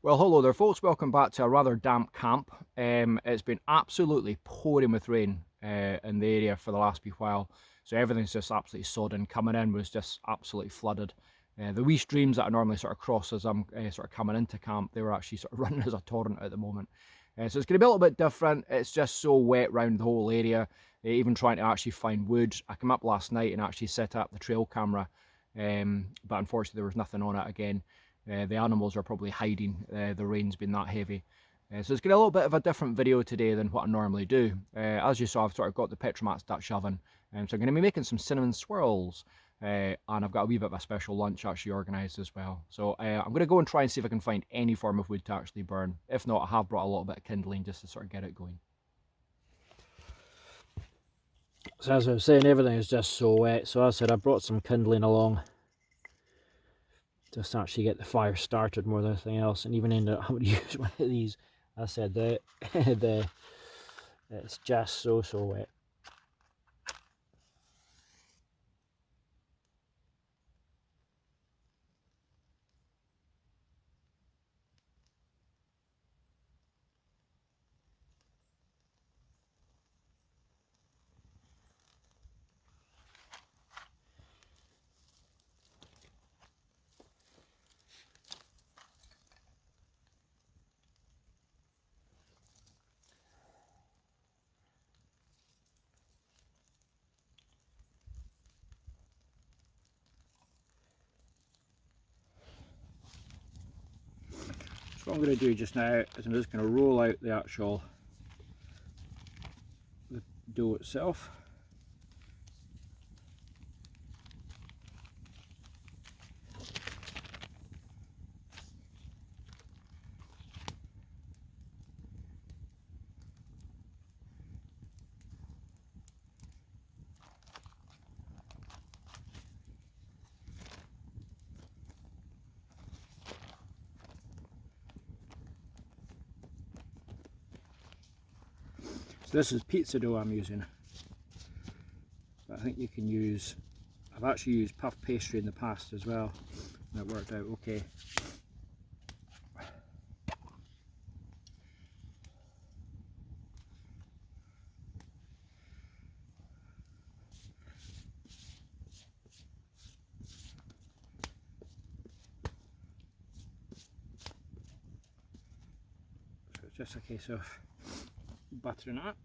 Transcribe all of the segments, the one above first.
Well, hello there, folks. Welcome back to a rather damp camp. It's been absolutely pouring with rain in the area for the last wee while, so everything's just absolutely sodden. Coming in was just absolutely flooded. The wee streams that I normally sort of cross as I'm sort of coming into camp, they were actually sort of running as a torrent at the moment. So it's going to be a little bit different. It's just so wet around the whole area. Even trying to actually find wood. I came up last night and actually set up the trail camera, but unfortunately there was nothing on it again. The animals are probably hiding, the rain's been that heavy. So it's going to be a little bit of a different video today than what I normally do. As you saw, I've sort of got the Petromax Dutch oven, so I'm going to be making some cinnamon swirls, and I've got a wee bit of a special lunch actually organised as well. So I'm going to go and try and see if I can find any form of wood to actually burn. If not, I have brought a little bit of kindling just to sort of get it going. So as I was saying, everything is just so wet, so as I said, I brought some kindling along just to actually get the fire started more than anything else, and even ended up having to use one of these. I said it's just so wet. So what I'm going to do just now is I'm just going to roll out the actual dough itself. So this is pizza dough I'm using, but I think you can use, I've actually used puff pastry in the past as well, and it worked out okay. So it's just a case of buttering up.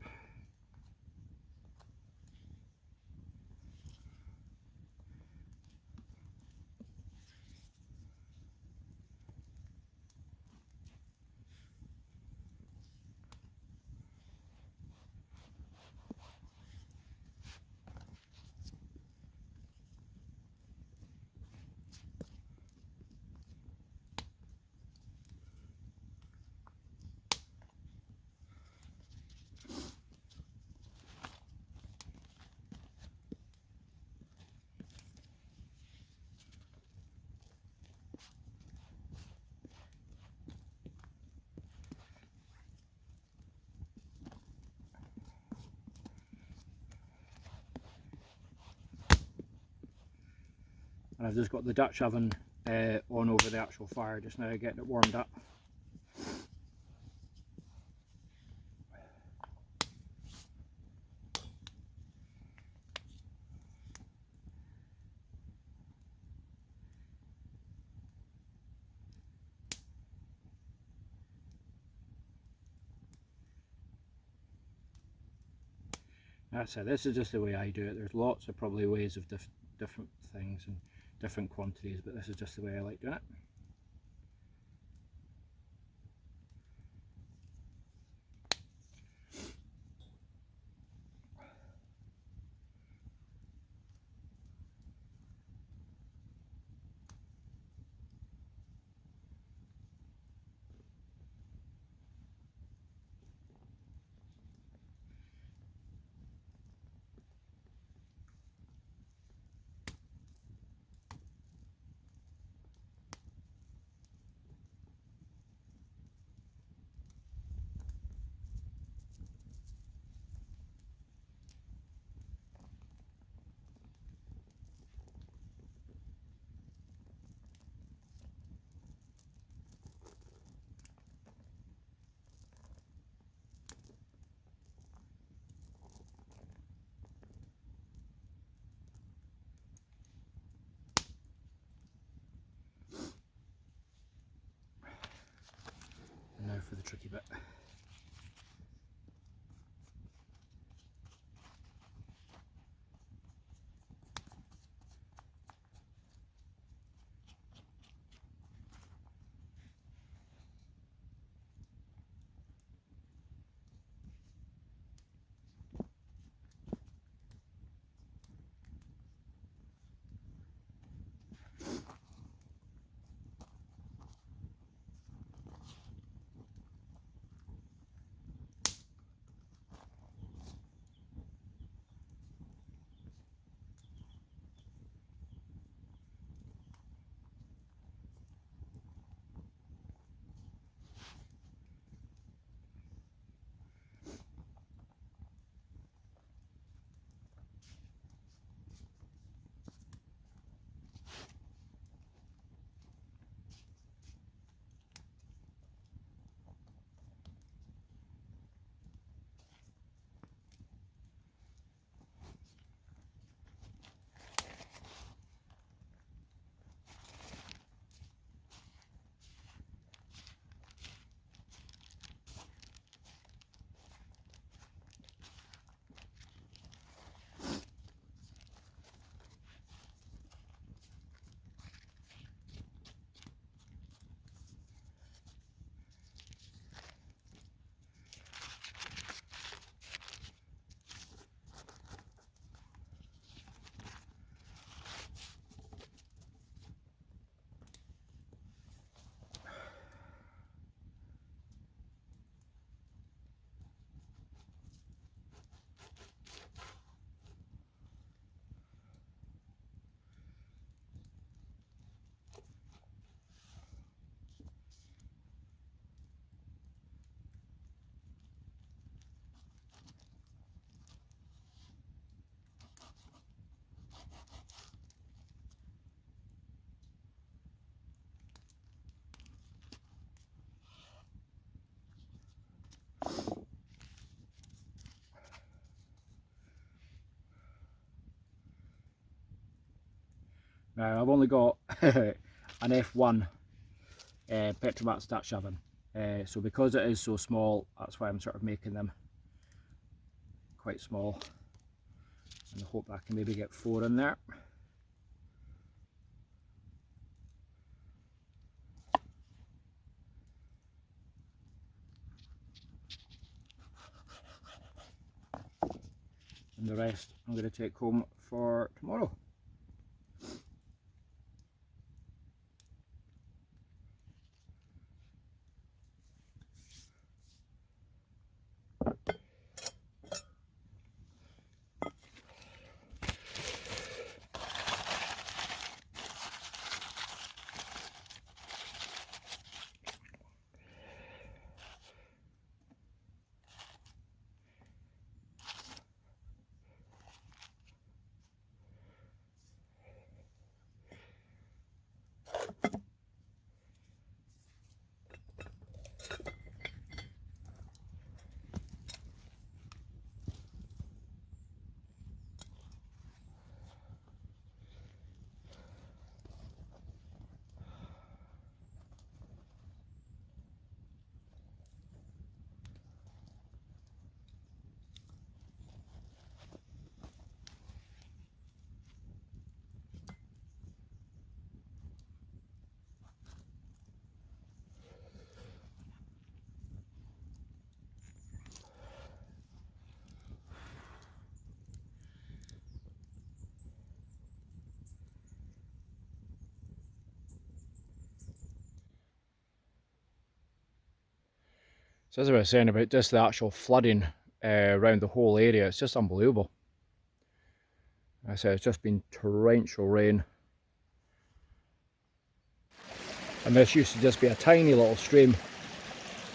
And I've just got the Dutch oven on over the actual fire just now, getting it warmed up. That's it, this is just the way I do it. There's lots of probably ways of different things and different quantities, but this is just the way I like doing it. Now I've only got an F1 Petromax Dutch oven, so because it is so small, that's why I'm sort of making them quite small, and I hope I can maybe get 4 in there. And the rest I'm going to take home for tomorrow. So as I was saying about just the actual flooding around the whole area, it's just unbelievable. Like I said, it's just been torrential rain. And this used to just be a tiny little stream.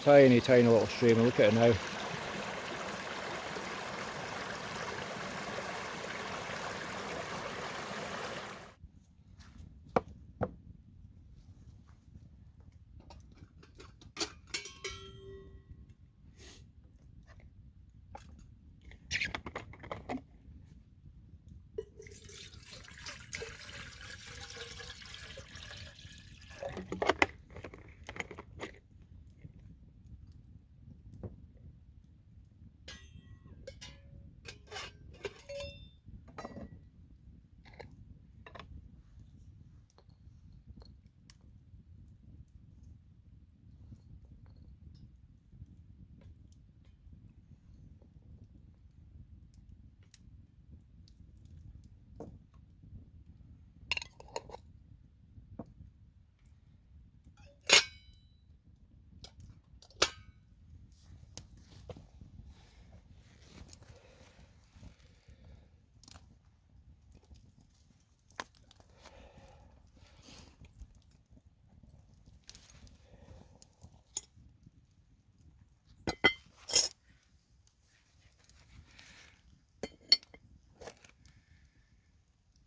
Tiny little stream, and look at it now.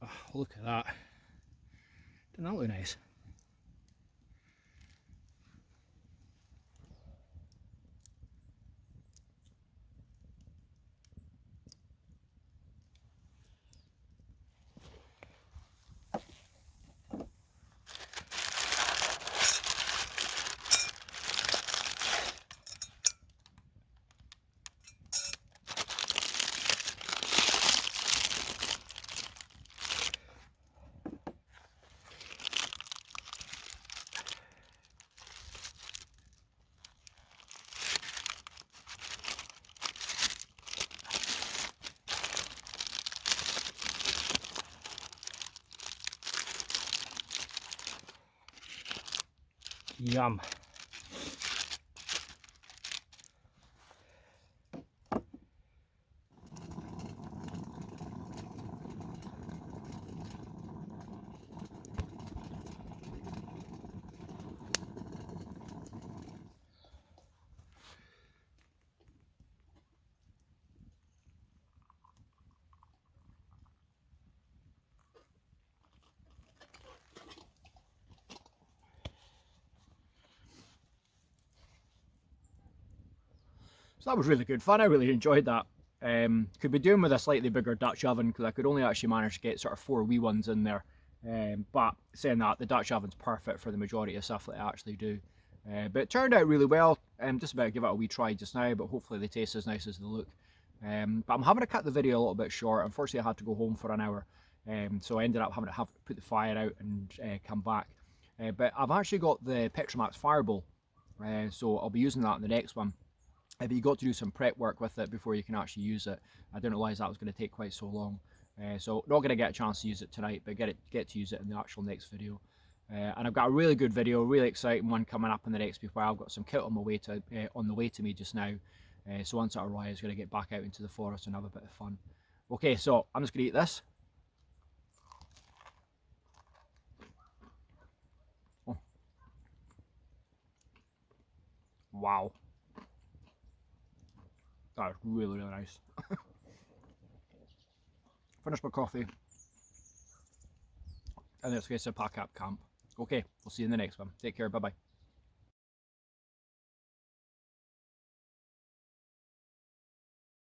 Oh, look at that. Doesn't that look nice? Yum. So that was really good fun. I really enjoyed that. Could be doing with a slightly bigger Dutch oven because I could only actually manage to get sort of 4 wee ones in there. But saying that, the Dutch oven's perfect for the majority of stuff that I actually do. But it turned out really well. Just about to give it a wee try just now, but hopefully they taste as nice as they look. But I'm having to cut the video a little bit short. Unfortunately, I had to go home for an hour. So I ended up having to put the fire out and come back. But I've actually got the Petromax Fireball. So I'll be using that in the next one. But you got to do some prep work with it before you can actually use it. I didn't realise that was going to take quite so long. So not going to get a chance to use it tonight, but get to use it in the actual next video. And I've got a really good video, really exciting one coming up in the next while. I've got some kit on the way to me just now. So once that arrives, I'm going to get back out into the forest and have a bit of fun. Okay, so I'm just going to eat this. Oh. Wow. That is really, really nice. Finished my coffee. And let's get to pack up camp. Okay, we'll see you in the next one. Take care, bye-bye.